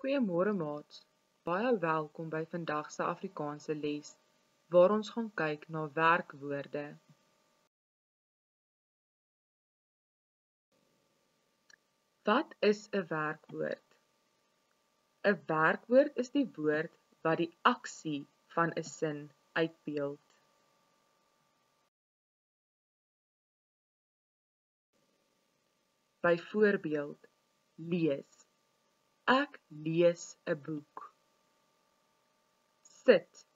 Goeiemôre maats, baie welkom by vandag se Afrikaanse les, waar ons gaan kyk na werkwoorde. Wat is 'n werkwoord? 'n Werkwoord is die woord wat die aksie van 'n sin uitbeeld. Byvoorbeeld, lees. Ek lees 'n boek. Sit.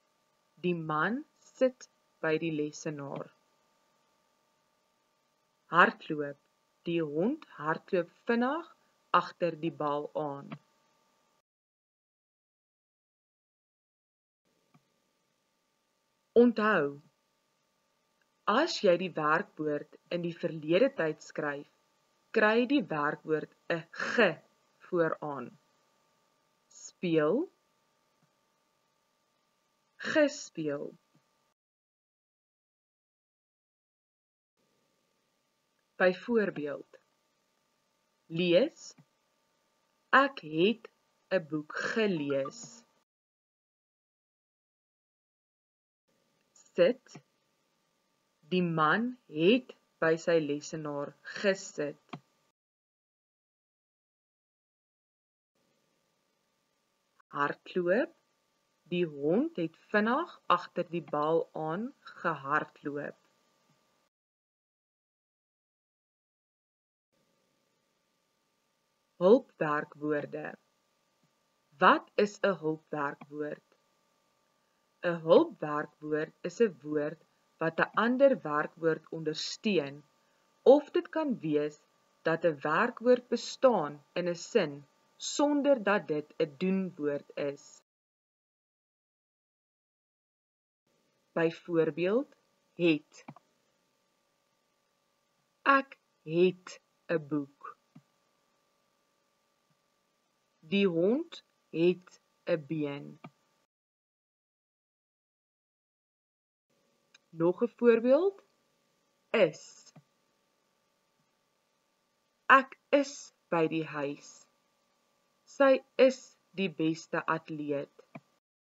Die man sit by die lesenaar. Hardloop. Die hond hardloop vinnig agter die bal aan. Onthou, as jy die werkwoord in die verlede tyd skryf, kry die werkwoord 'n g vooraan. Speel, gespeel. Byvoorbeeld, lees. Ek het 'n boek gelees. Sit. Die man het by sy lesenaar gesit. Hardloop. Die hond het vinnig agter die bal aan gehardloop. Hulpwerkwoorde. Wat is 'n hulpwerkwoord? 'n Hulpwerkwoord is 'n woord wat 'n ander werkwoord ondersteun, of dit kan wees dat 'n werkwoord bestaan in 'n sin sonder dat dit 'n doenwoord is. Byvoorbeeld, het. Ek het 'n boek. Die hond het 'n been. Nog 'n voorbeeld, is. Ek is by die huis. Sy is die beste atleet.